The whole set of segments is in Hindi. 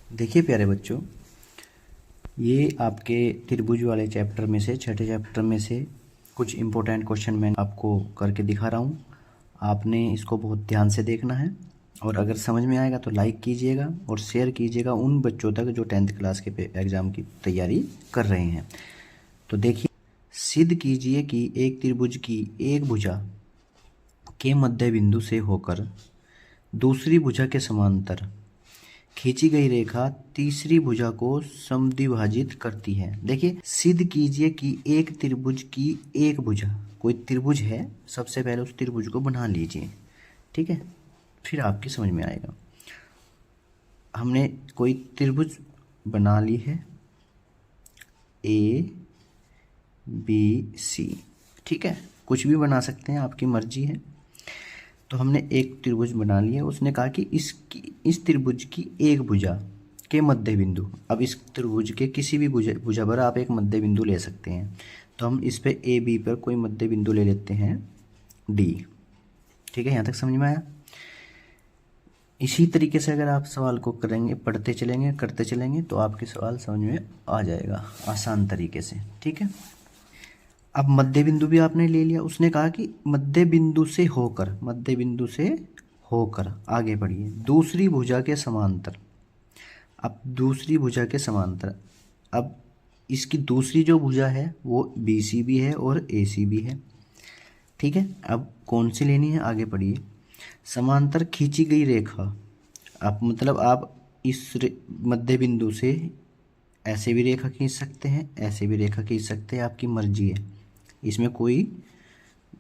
देखिए प्यारे बच्चों, ये आपके त्रिभुज वाले चैप्टर में से छठे चैप्टर में से कुछ इम्पोर्टेंट क्वेश्चन मैं आपको करके दिखा रहा हूँ। आपने इसको बहुत ध्यान से देखना है और अगर समझ में आएगा तो लाइक कीजिएगा और शेयर कीजिएगा उन बच्चों तक जो 10th क्लास के एग्ज़ाम की तैयारी कर रहे हैं। तो देखिए, सिद्ध कीजिए कि एक त्रिभुज की एक भुजा के मध्य बिंदु से होकर दूसरी भुजा के समांतर खींची गई रेखा तीसरी भुजा को समद्विभाजित करती है। देखिए, सिद्ध कीजिए कि एक त्रिभुज की एक भुजा, कोई त्रिभुज है, सबसे पहले उस त्रिभुज को बना लीजिए, ठीक है, फिर आपकी समझ में आएगा। हमने कोई त्रिभुज बना ली है ए बी सी, ठीक है, कुछ भी बना सकते हैं, आपकी मर्जी है। तो हमने एक त्रिभुज बना लिया। उसने कहा कि इस त्रिभुज की एक भुजा के मध्य बिंदु, अब इस त्रिभुज के किसी भी भुजा पर आप एक मध्य बिंदु ले सकते हैं। तो हम इस पे ए बी पर कोई मध्य बिंदु ले लेते हैं डी, ठीक है, यहाँ तक समझ में आया। इसी तरीके से अगर आप सवाल को करेंगे, पढ़ते चलेंगे, करते चलेंगे, तो आपके सवाल समझ में आ जाएगा आसान तरीके से, ठीक है। अब मध्य बिंदु भी आपने ले लिया। उसने कहा कि मध्य बिंदु से होकर आगे बढ़िए दूसरी भुजा के समांतर। अब दूसरी भुजा के समांतर, अब इसकी दूसरी जो भुजा है वो बी सी भी है और ए सी भी है, ठीक है। अब कौन सी लेनी है, आगे बढ़िए। समांतर खींची गई रेखा, आप मतलब आप इस मध्य बिंदु से ऐसे भी रेखा खींच सकते हैं, ऐसे भी रेखा खींच सकते हैं, आपकी मर्जी है। इसमें कोई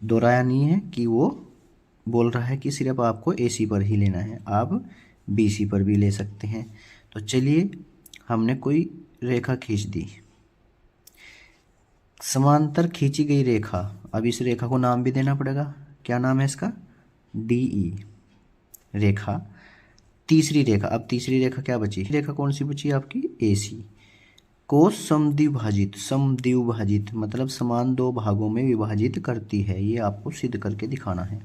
दो राय नहीं है कि वो बोल रहा है कि सिर्फ आपको एसी पर ही लेना है, आप बीसी पर भी ले सकते हैं। तो चलिए, हमने कोई रेखा खींच दी, समांतर खींची गई रेखा। अब इस रेखा को नाम भी देना पड़ेगा, क्या नाम है इसका, डीई रेखा। तीसरी रेखा, अब तीसरी रेखा क्या बची, रेखा कौन सी बची आपकी, एसी को समद्विभाजित मतलब समान दो भागों में विभाजित करती है। ये आपको सिद्ध करके दिखाना है,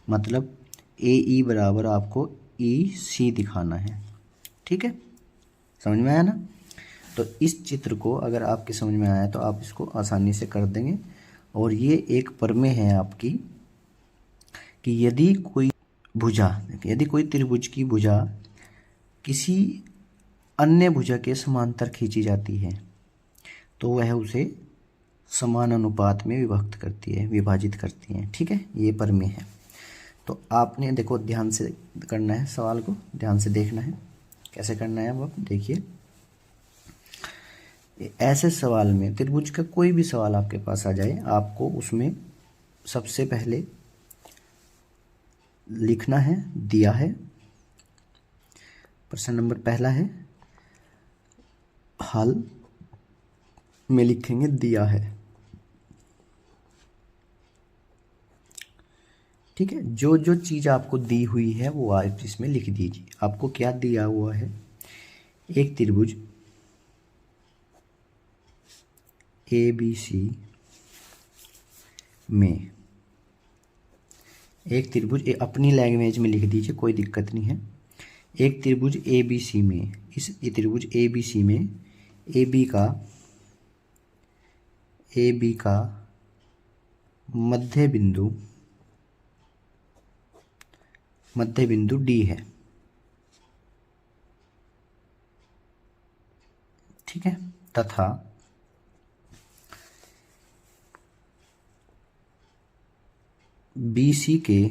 मतलब ए ई बराबर आपको ई सी दिखाना है, ठीक है, समझ में आया ना। तो इस चित्र को अगर आपके समझ में आया तो आप इसको आसानी से कर देंगे। और ये एक प्रमेय है आपकी कि यदि कोई त्रिभुज की भुजा किसी अन्य भुजा के समांतर खींची जाती है तो वह उसे समान अनुपात में विभाजित करती है, ठीक है, ये प्रमेय है। तो आपने देखो, ध्यान से करना है, सवाल को ध्यान से देखना है कैसे करना है। अब देखिए, ऐसे सवाल में त्रिभुज का कोई भी सवाल आपके पास आ जाए, आपको उसमें सबसे पहले लिखना है, दिया है, प्रश्न नंबर पहला है, हल में लिखेंगे दिया है, ठीक है। जो जो चीज़ आपको दी हुई है वो आप इसमें लिख दीजिए। आपको क्या दिया हुआ है, एक त्रिभुज ए बी सी में, एक त्रिभुज अपनी लैंग्वेज में लिख दीजिए, कोई दिक्कत नहीं है। एक त्रिभुज ए बी सी में, इस त्रिभुज ए बी सी में ए बी का मध्य बिंदु डी है, ठीक है, तथा BC के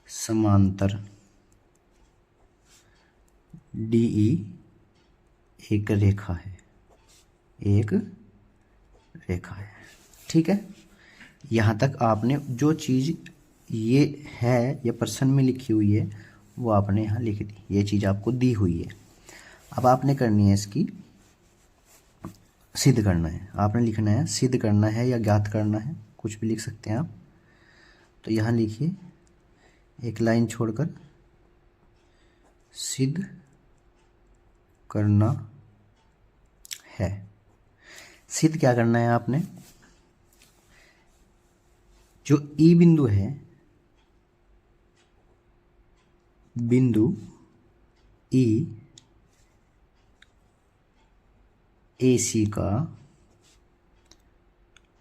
समांतर DE एक रेखा है, ठीक है। यहाँ तक आपने जो चीज़ ये है या प्रश्न में लिखी हुई है वो आपने यहाँ लिख दी, ये चीज़ आपको दी हुई है। अब आपने करनी है, इसकी सिद्ध करना है, आपने लिखना है, सिद्ध करना है या ज्ञात करना है, कुछ भी लिख सकते हैं आप। तो यहाँ लिखिए, एक लाइन छोड़कर, सिद्ध करना है। सिद्ध क्या करना है आपने, जो ई बिंदु है, बिंदु ई AC का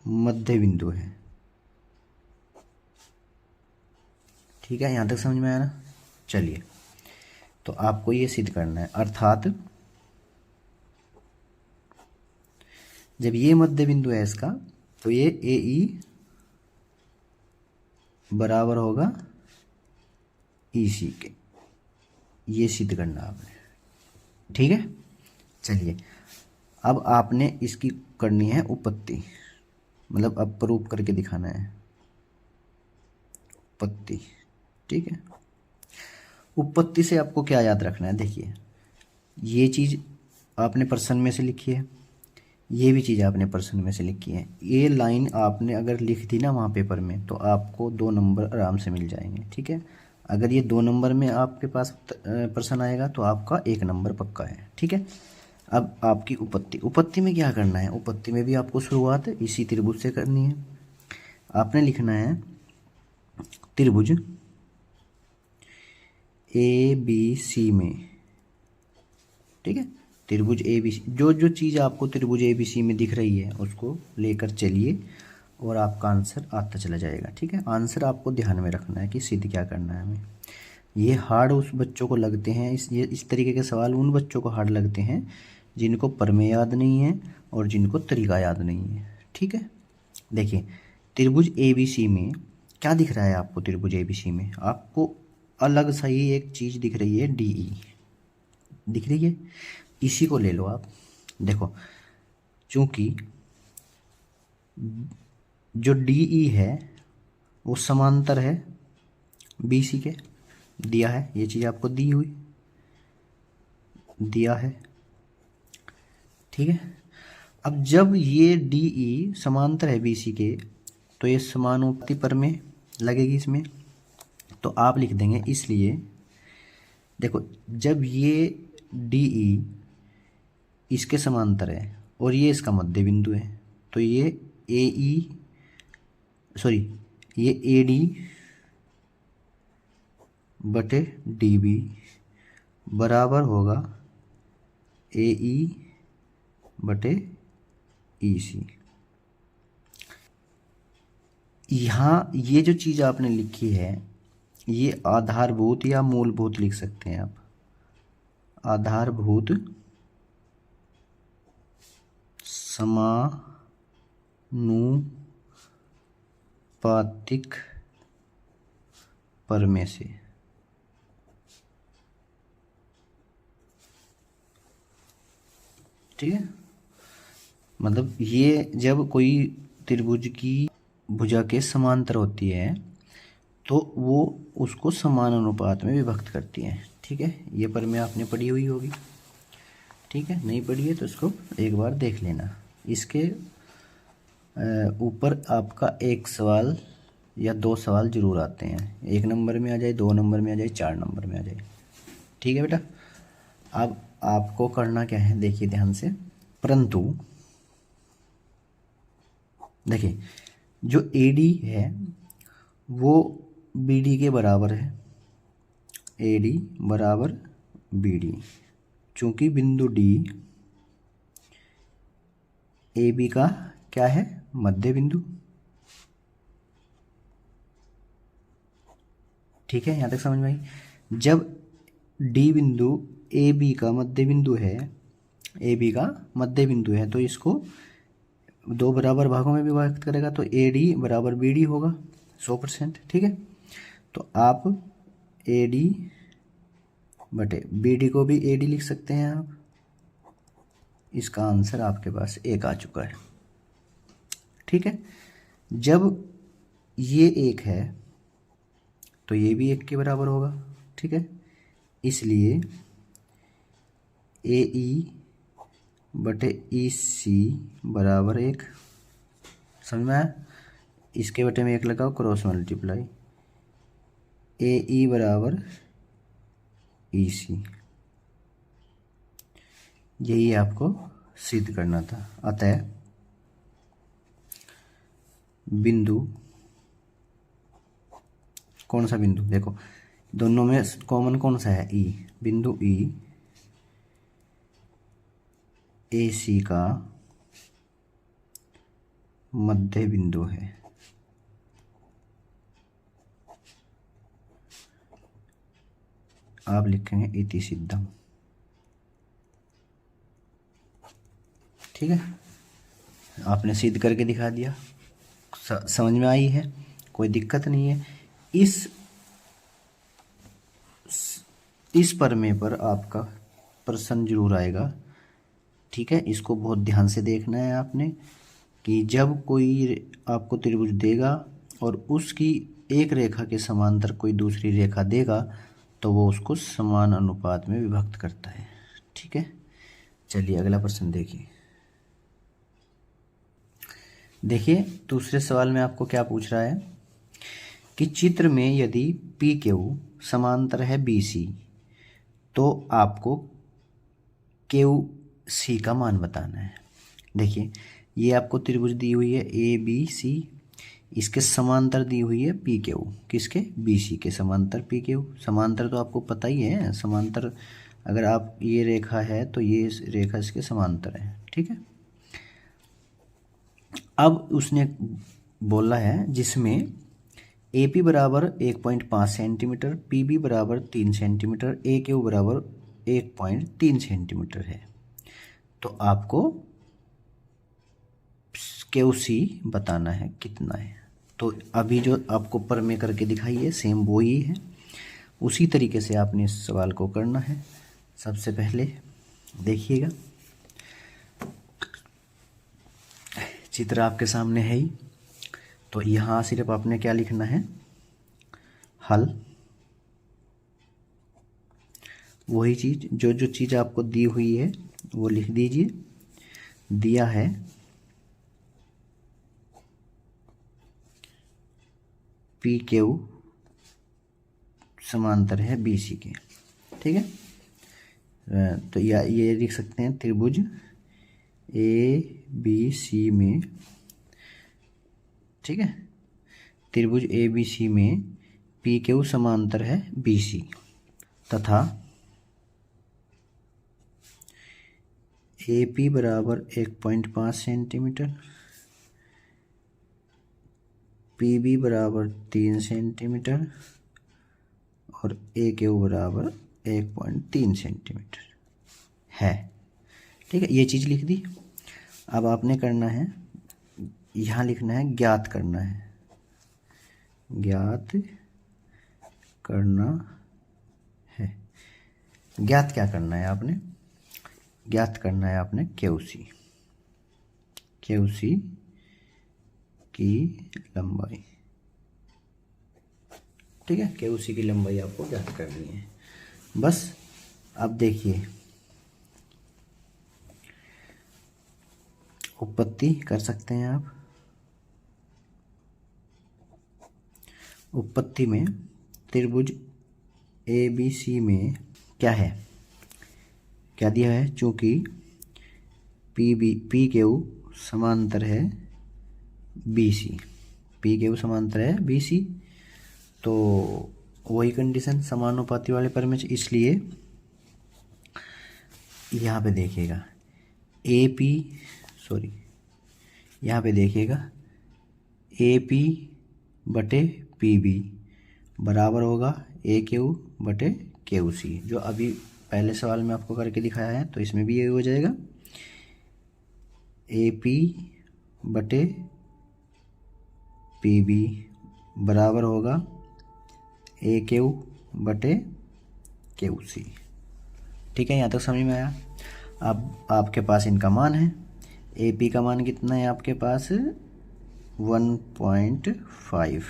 मध्य बिंदु है। ठीक है, यहाँ तक समझ में आया ना। चलिए, तो आपको ये सिद्ध करना है, अर्थात जब ये मध्य बिंदु है इसका, तो ये AE बराबर होगा EC के। ये सिद्ध करना आपने। ठीक है, चलिए अब आपने इसकी करनी है उपपत्ति, मतलब अब प्रूफ करके दिखाना है उपपत्ति। ठीक है, उपपत्ति से आपको क्या याद रखना है, देखिए ये चीज़ आपने प्रश्न में से लिखी है, ये भी चीज़ आपने प्रश्न में से लिखी है। ये लाइन आपने अगर लिख दी ना वहाँ पेपर में, तो आपको 2 नंबर आराम से मिल जाएंगे। ठीक है, अगर ये 2 नंबर में आपके पास प्रश्न आएगा तो आपका 1 नंबर पक्का है। ठीक है, अब आपकी उपपत्ति, उपपत्ति में क्या करना है, उपपत्ति में भी आपको शुरुआत इसी त्रिभुज से करनी है। आपने लिखना है त्रिभुज ABC में। ठीक है, त्रिभुज ABC, जो जो चीज़ आपको त्रिभुज ABC में दिख रही है उसको लेकर चलिए और आपका आंसर आता चला जाएगा। ठीक है, आंसर आपको ध्यान में रखना है कि सिद्ध क्या करना है हमें। ये हार्ड उस बच्चों को लगते हैं, इस तरीके के सवाल उन बच्चों को हार्ड लगते हैं जिनको प्रमेय याद नहीं है और जिनको तरीका याद नहीं है। ठीक है, देखिए त्रिभुज ABC में क्या दिख रहा है आपको, त्रिभुज ABC में आपको अलग सा ही एक चीज़ दिख रही है, DE दिख रही है। इसी को ले लो आप, देखो चूंकि जो DE है वो समांतर है BC के, दिया है, ये चीज़ आपको दी हुई दिया है। ठीक है, अब जब ये DE समांतर है BC के, तो ये समानुपाती प्रमेय लगेगी इसमें, तो आप लिख देंगे इसलिए देखो जब ये DE इसके समांतर है और ये इसका मध्य बिंदु है, तो ये ये AD बटे DB बराबर होगा AE बटे EC। यहाँ ये जो चीज़ आपने लिखी है ये आधारभूत या मूलभूत लिख सकते हैं आप, आधारभूत समानुपातिक प्रमेय से। ठीक है, मतलब ये जब कोई त्रिभुज की भुजा के समांतर होती है तो वो उसको समान अनुपात में विभक्त करती है। ठीक है, ये प्रमेय आपने पढ़ी हुई होगी। ठीक है, नहीं पढ़ी है तो इसको एक बार देख लेना। इसके ऊपर आपका 1 सवाल या 2 सवाल जरूर आते हैं, 1 नंबर में आ जाए, 2 नंबर में आ जाए, 4 नंबर में आ जाए। ठीक है बेटा, अब आपको करना क्या है, देखिए ध्यान से। परंतु देखिए जो AD है वो BD के बराबर है, AD बराबर BD, चूंकि बिंदु D AB का क्या है, मध्य बिंदु। ठीक है, यहाँ तक समझ में आई। जब D बिंदु AB का मध्य बिंदु है, AB का मध्य बिंदु है, तो इसको 2 बराबर भागों में विभाजित करेगा, तो AD बराबर BD होगा 100%। ठीक है, तो आप AD बटे BD को भी AD लिख सकते हैं आप। इसका आंसर आपके पास 1 आ चुका है। ठीक है, जब ये 1 है तो ये भी 1 के बराबर होगा। ठीक है, इसलिए AE बटे EC बराबर 1। समझ में आया, इसके बटे में 1 लगाओ, क्रॉस मल्टीप्लाई, AE बराबर EC। यही आपको सिद्ध करना था। अतः बिंदु, कौन सा बिंदु, देखो दोनों में कॉमन कौन सा है, E, बिंदु E ए सी का मध्य बिंदु है। आप लिखेंगे इति सिद्धम। ठीक है, आपने सिद्ध करके दिखा दिया। समझ में आई है, कोई दिक्कत नहीं है। इस प्रमेय पर आपका प्रश्न जरूर आएगा। ठीक है, इसको बहुत ध्यान से देखना है आपने कि जब कोई आपको त्रिभुज देगा और उसकी एक रेखा के समांतर कोई दूसरी रेखा देगा तो वो उसको समान अनुपात में विभक्त करता है। ठीक है, चलिए अगला प्रश्न देखिए। देखिए दूसरे सवाल में आपको क्या पूछ रहा है कि चित्र में यदि पी क्यू समांतर है बी सी तो आपको क्यू सी का मान बताना है। देखिए ये आपको त्रिभुज दी हुई है ए बी सी, इसके समांतर दी हुई है पी क्यू, किसके, बी सी के समांतर पी क्यू। समांतर तो आपको पता ही है, समांतर अगर आप ये रेखा है तो ये रेखा इसके समांतर है। ठीक है, अब उसने बोला है जिसमें ए पी बराबर 1.5 सेंटीमीटर, पी बी बराबर 3 सेंटीमीटर, ए क्यू बराबर 1.3 सेंटीमीटर है, तो आपको क्यू सी बताना है कितना है। तो अभी जो आपको प्रमेय करके दिखाई है सेम वो ही है, उसी तरीके से आपने इस सवाल को करना है। सबसे पहले देखिएगा, चित्र आपके सामने है ही, तो यहाँ सिर्फ आपने क्या लिखना है, हल। वही चीज़ जो जो चीज़ आपको दी हुई है वो लिख दीजिए। दिया है पी क्यू समांतर है बी सी के। ठीक है, तो ये लिख सकते हैं त्रिभुज ए बी सी में, ठीक है, त्रिभुज ए बी सी में पी क्यू समांतर है बी सी तथा ए पी बराबर 1.5 सेंटीमीटर, पी बी बराबर 3 सेंटीमीटर और ए क्यू बराबर 1.3 सेंटीमीटर है। ठीक है, ये चीज़ लिख दी। अब आपने करना है, यहाँ लिखना है ज्ञात करना है, ज्ञात करना है। ज्ञात क्या करना है आपने, ज्ञात करना है आपने क्यू सी, क्यू सी की लंबाई। ठीक है, क्यू सी की लंबाई आपको ज्ञात करनी है बस। अब देखिए उत्पत्ति कर सकते हैं आप। उत्पत्ति में त्रिभुज ए बी सी में क्या है, क्या दिया है, चूंकि पी क्यू समांतर है बी सी, पी क्यू समांतर है बी सी, तो वही कंडीशन समानुपाती वाले पर में, इसलिए यहाँ पे देखिएगा ए पी, सॉरी यहाँ पे देखिएगा ए पी बटे पी बी बराबर होगा ए क्यू बटे क्यू सी, जो अभी पहले सवाल में आपको करके दिखाया है, तो इसमें भी ये हो जाएगा ए पी बटे पी बी बराबर होगा ए क्यू बटे क्यू सी। ठीक है, यहाँ तक समझ में आया। अब आपके पास इनका मान है, ए पी का मान कितना है आपके पास 1.5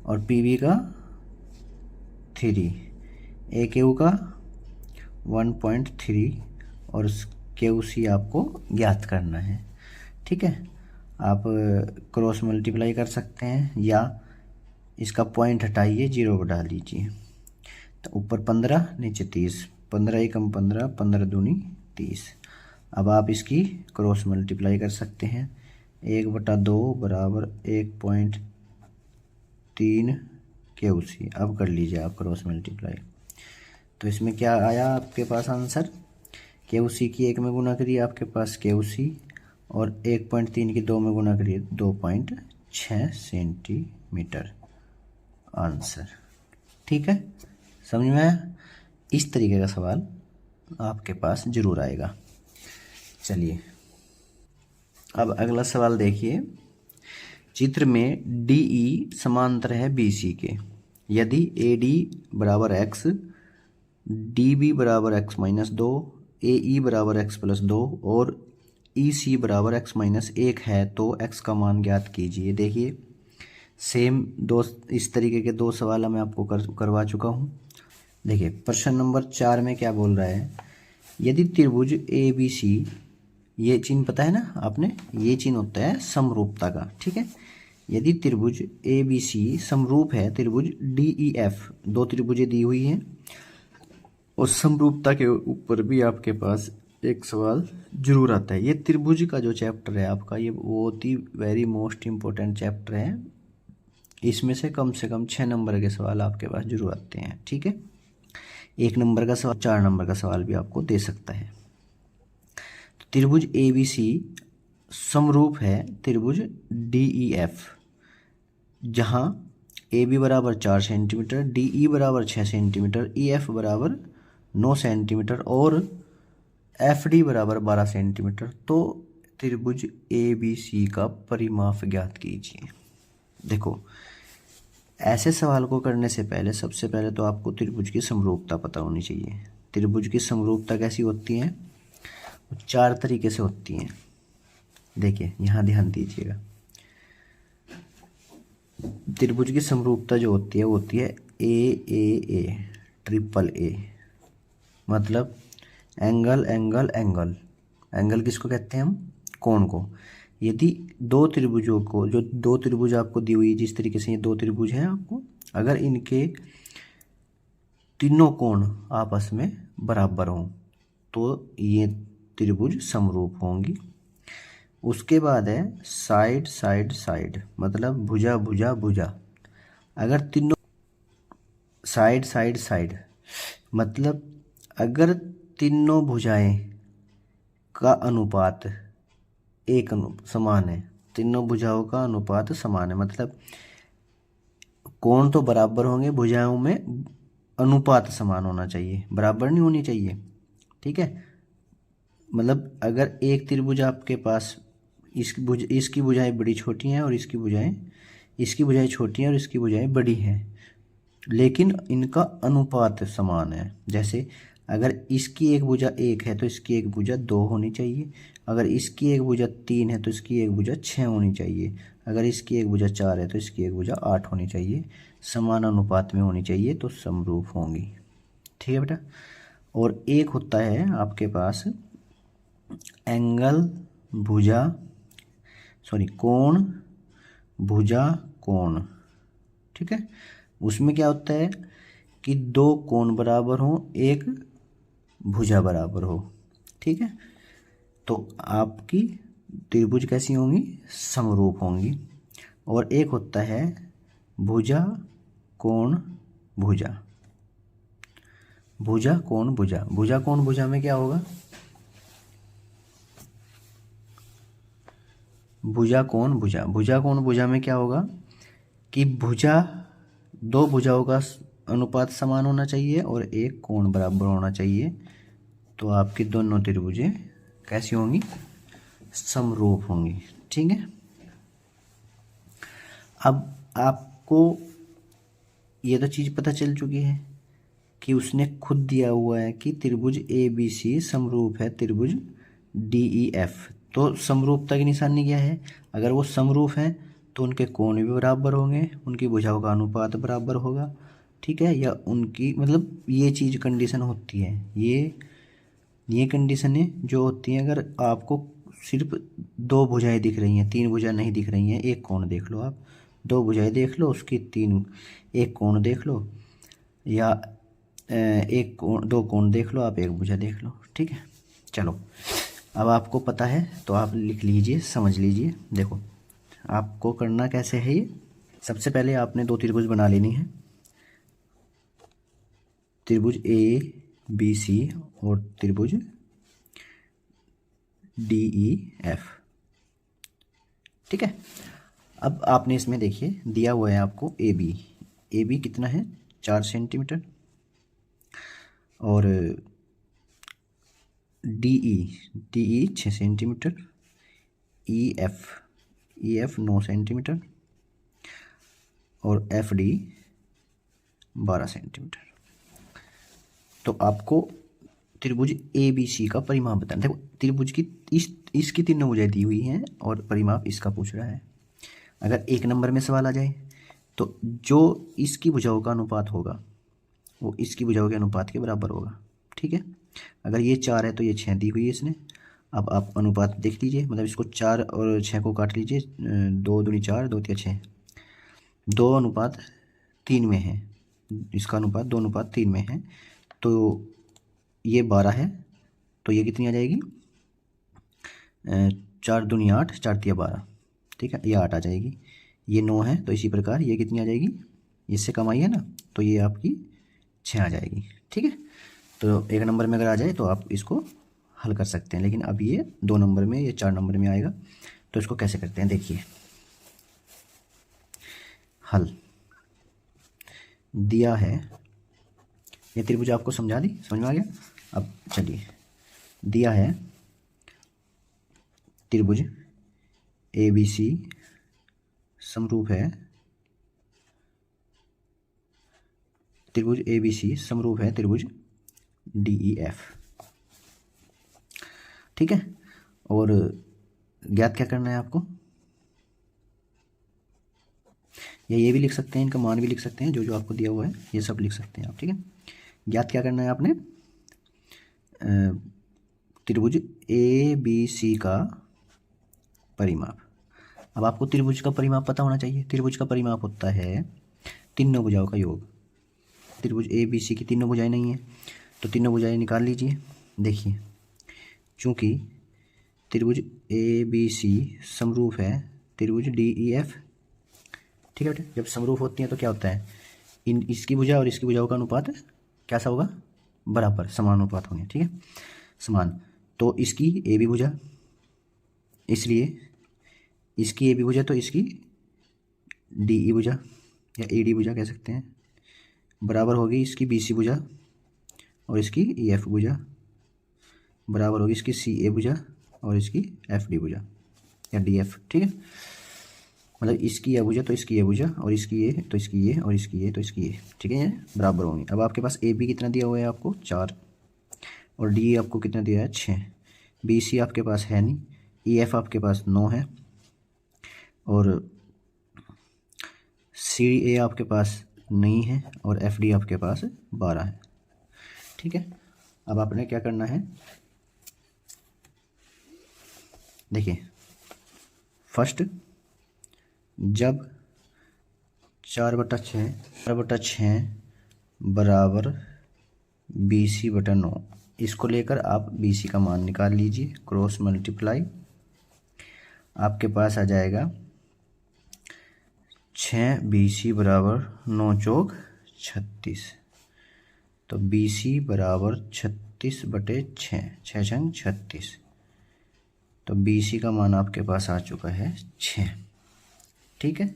और पी बी का 3, ए क्यू का 1.3 और क्यू सी आपको ज्ञात करना है। ठीक है, आप क्रॉस मल्टीप्लाई कर सकते हैं या इसका पॉइंट हटाइए, 0 बढ़ा लीजिए, तो ऊपर 15 नीचे 30, 15 एकम 15, 15 दूनी 30। अब आप इसकी क्रॉस मल्टीप्लाई कर सकते हैं, 1/2 बराबर 1.3 क्यू सी। अब कर लीजिए आप क्रॉस मल्टीप्लाई, तो इसमें क्या आया आपके पास आंसर KOC की 1 में गुना करिए, आपके पास KOC, और 1.3 की 2 में गुना करिए, 2.6 सेंटीमीटर आंसर। ठीक है, समझ में आया? इस तरीके का सवाल आपके पास जरूर आएगा। चलिए अब अगला सवाल देखिए। चित्र में DE समांतर है BC के। यदि AD बराबर x, DB बराबर x माइनस 2, AE बराबर x प्लस 2 और EC बराबर x माइनस 1 है तो x का मान ज्ञात कीजिए। देखिए सेम दो इस तरीके के दो सवाल मैं आपको करवा चुका हूँ। देखिए प्रश्न नंबर 4 में क्या बोल रहा है, यदि त्रिभुज ABC, ये चिन्ह पता है ना आपने, ये चिन्ह होता है समरूपता का। ठीक है, यदि त्रिभुज ABC समरूप है त्रिभुज DEF, दो त्रिभुजें दी हुई हैं, और समरूपता के ऊपर भी आपके पास एक सवाल जरूर आता है। ये त्रिभुज का जो चैप्टर है आपका, ये बहुत ही वेरी मोस्ट इम्पोर्टेंट चैप्टर है। इसमें से कम 6 नंबर के सवाल आपके पास जरूर आते हैं। ठीक है, 1 नंबर का सवाल, 4 नंबर का सवाल भी आपको दे सकता है। तो त्रिभुज ABC समरूप है त्रिभुज DEF, जहां AB बराबर 4 सेंटीमीटर, DE बराबर 6 सेंटीमीटर, EF बराबर 9 सेंटीमीटर और FD बराबर 12 सेंटीमीटर। तो त्रिभुज ABC का परिमाप ज्ञात कीजिए। देखो ऐसे सवाल को करने से पहले सबसे पहले तो आपको त्रिभुज की समरूपता पता होनी चाहिए। त्रिभुज की समरूपता कैसी होती है? 4 तरीके से होती हैं। देखिए यहाँ ध्यान दीजिएगा, त्रिभुज की समरूपता जो होती है वो होती है AAA, ट्रिपल A, मतलब एंगल एंगल एंगल। एंगल किसको कहते हैं हम? कोण को। यदि दो त्रिभुजों को, जो दो त्रिभुज आपको दी हुई, जिस तरीके से ये दो त्रिभुज हैं आपको, अगर इनके तीनों कोण आपस में बराबर हों तो ये त्रिभुज समरूप होंगी। उसके बाद है साइड साइड साइड, मतलब भुजा भुजा भुजा। अगर तीनों साइड साइड साइड, मतलब अगर तीनों भुजाएं का अनुपात समान है, तीनों भुजाओं का अनुपात समान है, मतलब कोण तो बराबर होंगे, भुजाओं में अनुपात समान होना चाहिए, बराबर नहीं होनी चाहिए। ठीक है, मतलब अगर एक त्रिभुज आपके पास इसकी भुजाएं बड़ी छोटी हैं और इसकी भुजाएं छोटी हैं और इसकी भुजाएं बड़ी हैं, लेकिन इनका अनुपात समान है। जैसे अगर इसकी एक भुजा 1 है तो इसकी एक भुजा 2 होनी चाहिए, अगर इसकी एक भुजा 3 है तो इसकी एक भुजा 6 होनी चाहिए, अगर इसकी एक भुजा 4 है तो इसकी एक भुजा 8 होनी चाहिए, समान अनुपात में होनी चाहिए, तो समरूप होंगी। ठीक है बेटा। और एक होता है आपके पास एंगल भुजा, कोण भुजा कोण। ठीक है, उसमें क्या होता है कि दो कोण बराबर हो, एक भुजा बराबर हो। ठीक है, तो आपकी त्रिभुज कैसी होंगी? समरूप होंगी। और एक होता है भुजा कोण भुजा, भुजा कोण भुजा। भुजा कोण भुजा में क्या होगा? भुजा कोण भुजा, भुजा कोण भुजा में क्या होगा कि दो भुजाओं का अनुपात समान होना चाहिए और एक कोण बराबर होना चाहिए, तो आपकी दोनों त्रिभुजें कैसी होंगी? समरूप होंगी। ठीक है, अब आपको ये तो चीज़ पता चल चुकी है कि उसने खुद दिया हुआ है कि त्रिभुज ABC समरूप है त्रिभुज DEF। तो समरूपता की निशानी क्या है? अगर वो समरूप हैं तो उनके कोण भी बराबर होंगे, उनकी भुजाओं का अनुपात बराबर होगा। ठीक है, या उनकी, मतलब ये चीज़ कंडीशन होती है, ये कंडीशनें जो होती हैं, अगर आपको सिर्फ दो भुजाएं दिख रही हैं, 3 भुजाएं नहीं दिख रही हैं, एक कोण देख लो आप, 2 भुजाएं देख लो, उसकी 3, एक कोण देख लो, या एक कोण, 2 कोण देख लो आप, एक भुजा देख लो। ठीक है, चलो अब आपको पता है तो आप लिख लीजिए, समझ लीजिए। देखो आपको करना कैसे है ये, सबसे पहले आपने 2 त्रिभुज बना लेनी है, त्रिभुज ABC और त्रिभुज DEF। ठीक है। अब आपने इसमें देखिए दिया हुआ है आपको ए बी कितना है 4 सेंटीमीटर, और D E 6 centimetre, E F 9 centimetre, और एफ डी 12 सेंटीमीटर। तो आपको त्रिभुज ए बी सी का परिमाप बताना। देखो त्रिभुज की इसकी 3 भुजाएं दी हुई हैं और परिमाप इसका पूछ रहा है। अगर 1 नंबर में सवाल आ जाए तो जो इसकी भुजाओं का अनुपात होगा वो इसकी भुजाओं के अनुपात के बराबर होगा। ठीक है। अगर ये 4 है तो ये 6 दी हुई है इसने। अब आप अनुपात देख लीजिए, मतलब इसको 4 और 6 को काट लीजिए, 2 दूनी 4, 2 तिया 6, 2 अनुपात 3 में है, इसका अनुपात 2 अनुपात 3 में है। तो ये 12 है, तो ये कितनी आ जाएगी 4 दूनी 8, 4 तिया 12। ठीक है, ये 8 आ जाएगी। ये 9 है, तो इसी प्रकार ये कितनी आ जाएगी, इससे कम आई है ना, तो ये आपकी 6 आ जाएगी। ठीक है। तो 1 नंबर में अगर आ जाए तो आप इसको हल कर सकते हैं, लेकिन अब ये 2 नंबर में, ये 4 नंबर में आएगा। तो इसको कैसे करते हैं देखिए। हल दिया है, ये त्रिभुज आपको समझा दी, समझ में आ गया। अब चलिए, दिया है त्रिभुज ए बी सी समरूप है, त्रिभुज ए बी सी समरूप है त्रिभुज डी ई एफ। ठीक है। और ज्ञात क्या करना है आपको, या ये भी लिख सकते हैं, इनका मान भी लिख सकते हैं, जो जो आपको दिया हुआ है ये सब लिख सकते हैं आप। ठीक है। ज्ञात क्या करना है आपने, त्रिभुज ए बी सी का परिमाप। अब आपको त्रिभुज का परिमाप पता होना चाहिए। त्रिभुज का परिमाप होता है तीनों भुजाओं का योग। त्रिभुज ए बी सी की तीनों भुजाएं नहीं है तो तीनों भुजाएं निकाल लीजिए। देखिए, चूंकि त्रिभुज ए बी सी समरूप है त्रिभुज डी ई एफ। ठीक है बेटे, जब समरूप होती हैं तो क्या होता है, इसकी भुजा और इसकी भुजाओं का अनुपात कैसा होगा, बराबर, समान अनुपात होंगे। ठीक है, समान। तो इसकी ए बी भुजा, इसलिए इसकी ए बी भुजा तो इसकी डी ई भुजा या ए डी भुजा कह सकते हैं, बराबर होगी इसकी बी सी भुजा और इसकी ई एफ भुजा, बराबर होगी इसकी सी ए भुजा और इसकी एफ डी भुजा या डी एफ। ठीक है, मतलब इसकी ये भुजा तो इसकी ये भुजा, और इसकी ये तो इसकी ये, और इसकी ये तो इसकी ये। ठीक है, ये बराबर होंगे। अब आपके पास ए बी कितना दिया हुआ है आपको 4, और डी आपको कितना दिया है 6, बी सी आपके पास है नहीं, ई एफ आपके पास 9 है, और सी ए आपके पास नहीं है, और एफ डी आपके पास 12 है। ठीक है। अब आपने क्या करना है, देखिए, फर्स्ट जब 4/6 बराबर BC/9, इसको लेकर आप BC का मान निकाल लीजिए, क्रॉस मल्टीप्लाई। आपके पास आ जाएगा 6 BC बराबर 9 चौक 36, तो BC बराबर 36/6, 6 छंग 36, तो BC का मान आपके पास आ चुका है 6। ठीक है,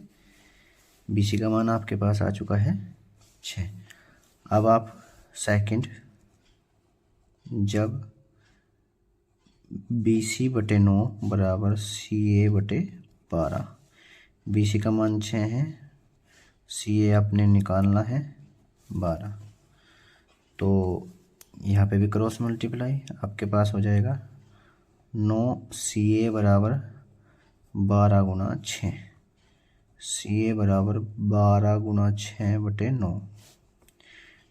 BC का मान आपके पास आ चुका है 6। अब आप सेकंड, जब BC/9 बराबर CA/12, BC का मान 6 है, CA आपने निकालना है 12, तो यहाँ पे भी क्रॉस मल्टीप्लाई। आपके पास हो जाएगा 9 CA बराबर 12 गुना 6, CA बराबर 12 गुना 6/9,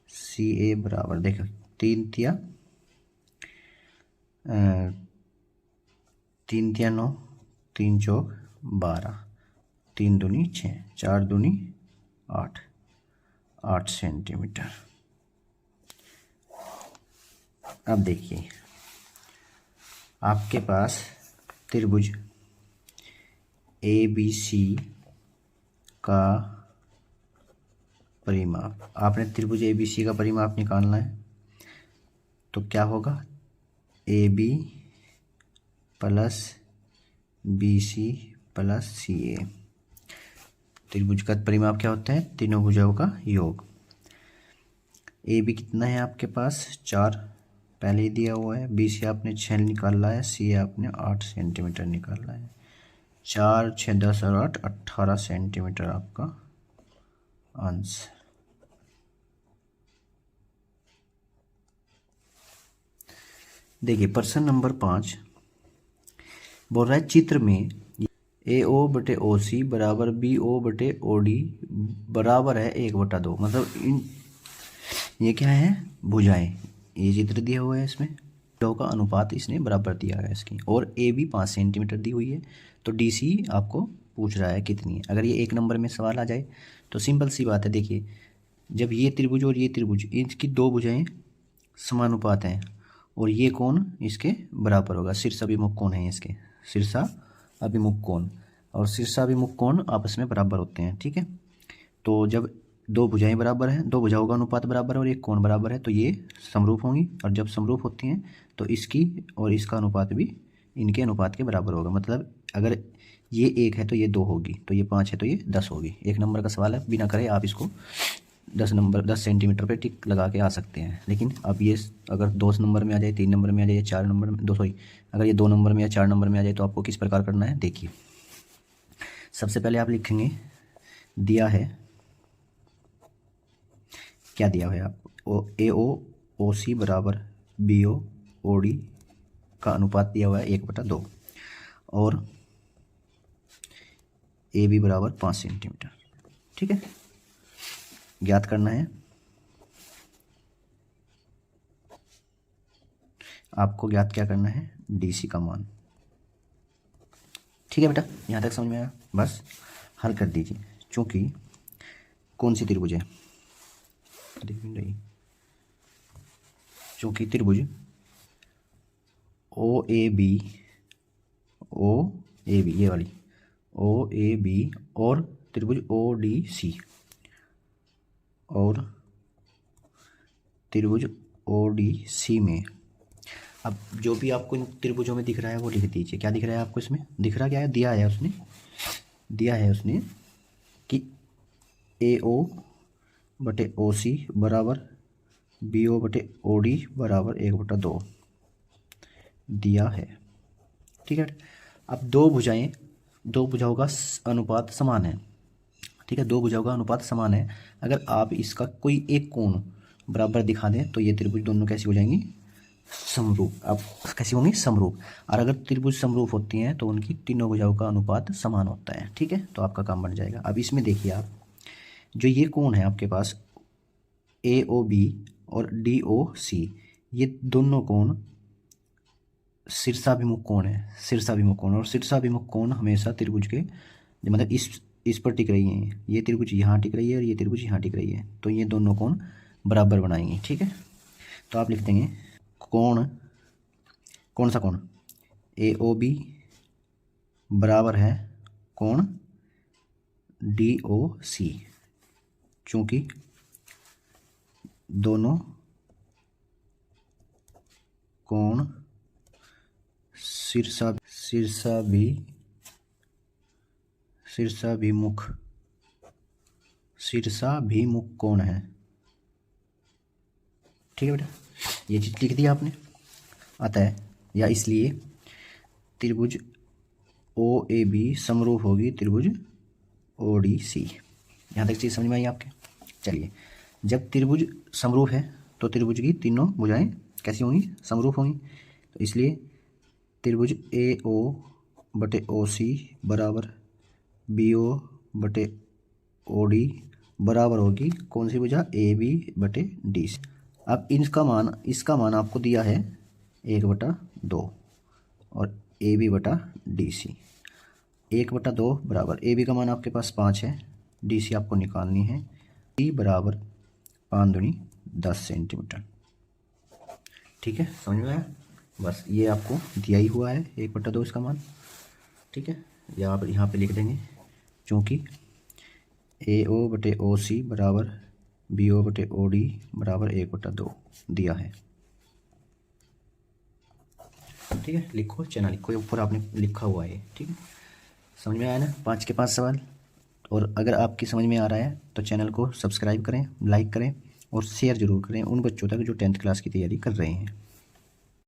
CA बराबर देखो 3 तिया 9, 3 चौक 12, 3 दूनी 6, 4 दूनी 8, 8 सेंटीमीटर। अब देखिए, आपके पास त्रिभुज ए बी सी का परिमाप, आपने त्रिभुज ए बी सी का परिमाप निकालना है। तो क्या होगा, A B plus B C plus C A. त्रिभुज का परिमाप क्या होता है? तीनों भुजाओं का योग। ए बी कितना है आपके पास? 4 पहले ही दिया हुआ है। बी सी आपने 6 निकाला है। सी आपने 8 सेंटीमीटर निकाला है। 4 6 10 और 8 18 सेंटीमीटर आपका अंश। देखिए प्रश्न नंबर 5 बोल रहा है चित्र में ए ओ बटे ओ सी बराबर बी ओ बटे ओ डी बराबर है 1/2। मतलब इन ये क्या है? भुजाएं। ये चित्र दिया हुआ है, इसमें भुजाओं का अनुपात इसने बराबर दिया है इसकी। और ए बी 5 सेंटीमीटर दी हुई है। तो डी सी आपको पूछ रहा है कितनी है। अगर ये 1 नंबर में सवाल आ जाए तो सिंपल सी बात है। देखिए जब ये त्रिभुज और ये त्रिभुज, इनकी दो भुजाएं समानुपात हैं और ये कोण इसके बराबर होगा। शीर्षाभिमुख कोण है इसके, शीर्षाभिमुख कोण और शीर्षाभिमुख कोण आपस में बराबर होते हैं। ठीक है, तो जब दो भुजाएं बराबर हैं, दो भुजाओं का अनुपात बराबर है और एक कोण बराबर है तो ये समरूप होंगी। और जब समरूप होती हैं तो इसकी और इसका अनुपात भी इनके अनुपात के बराबर होगा। मतलब अगर ये 1 है तो ये 2 होगी, तो ये 5 है तो ये 10 होगी। 1 नंबर का सवाल है, बिना करे आप इसको 10 सेंटीमीटर पे टिक लगा के आ सकते हैं। लेकिन अब ये अगर 2 नंबर में आ जाए, 3 नंबर में आ जाए, 4 नंबर में, अगर ये 2 नंबर में या 4 नंबर में आ जाए तो आपको किस प्रकार करना है? देखिए सबसे पहले आप लिखेंगे, दिया है, क्या दिया हुआ है आपको? ए ओ सी बराबर बी ओ डी का अनुपात दिया हुआ है 1/2 और ए बी बराबर 5 सेंटीमीटर। ठीक है, ज्ञात करना है आपको। ज्ञात क्या करना है? डी सी का मान। ठीक है बेटा, यहाँ तक समझ में आया? बस हल कर दीजिए। चूंकि कौन सी त्रिभुज है? चूंकि त्रिभुज ओ ए बी ये वाली ओ ए बी और त्रिभुज ओ डी सी और त्रिभुज ओ डी सी में, अब जो भी आपको इन त्रिभुजों में दिख रहा है वो लिख दीजिए। क्या दिख रहा है आपको इसमें? दिख रहा क्या है? दिया है उसने कि ए ओ बटे ओ सी बराबर बी ओ बटे ओ डी बराबर 1/2 दिया है। ठीक है, अब दो भुजाओं का अनुपात समान है। ठीक है, दो भुजाओं का अनुपात समान है। अगर आप इसका कोई एक कोण बराबर दिखा दें तो ये त्रिभुज दोनों कैसी हो जाएंगी? समरूप। अब कैसी होंगी? समरूप। और अगर त्रिभुज समरूप होती हैं तो उनकी तीनों भुजाओं का अनुपात समान होता है। ठीक है, तो आपका काम बन जाएगा। अब इसमें देखिए आप, जो ये कोण है आपके पास ए ओ बी और डी ओ सी, ये दोनों कोण शीर्षाभिमुख कोण है। शीर्षाभिमुख कोण, और शीर्षाभिमुख कोण हमेशा त्रिभुज के मतलब इस पर टिक रही है। ये त्रिभुज यहाँ टिक रही है और ये त्रिभुज यहाँ टिक रही है, तो ये दोनों कोण बराबर बनाएंगे। ठीक है, तो आप लिख देंगे कोण, कौन सा कोण? ए ओ बी बराबर है कोण डी ओ सी, चूंकि दोनों कोण शीर्षाभिमुख कोण है। ठीक है बेटा, ये चीज लिख दिया आपने। अतः या इसलिए त्रिभुज ओ ए बी समरूप होगी त्रिभुज ओ डी सी। यहाँ तक चीज समझ में आई आपके? चलिए, जब त्रिभुज समरूप है तो त्रिभुज की तीनों भुजाएं कैसी होंगी? समरूप होंगी। तो इसलिए त्रिभुज ए ओ बटे ओ सी बराबर बी ओ बटे ओ डी बराबर होगी कौन सी भुजा? ए बी बटे डी सी। अब इसका मान आपको दिया है 1/2 और ए बी बटा डी सी। 1/2 बराबर ए बी का मान आपके पास 5 है, डी सी आपको निकालनी है। डी बराबर 5 दूनी 10 सेंटीमीटर। ठीक है, समझ में आया? बस ये आपको दिया ही हुआ है 1/2 इसका मान। ठीक है, या आप यहाँ पे लिख देंगे, चूँकि ए ओ बटे ओ सी बराबर बी ओ बटे ओ डी बराबर 1/2 दिया है। ठीक है। ठीक है, लिखो चना लिखो, ये ऊपर आपने लिखा हुआ है, ठीक है। समझ में आया ना 5 के 5 सवाल। और अगर आपकी समझ में आ रहा है तो चैनल को सब्सक्राइब करें, लाइक करें और शेयर ज़रूर करें उन बच्चों तक जो 10th क्लास की तैयारी कर रहे हैं।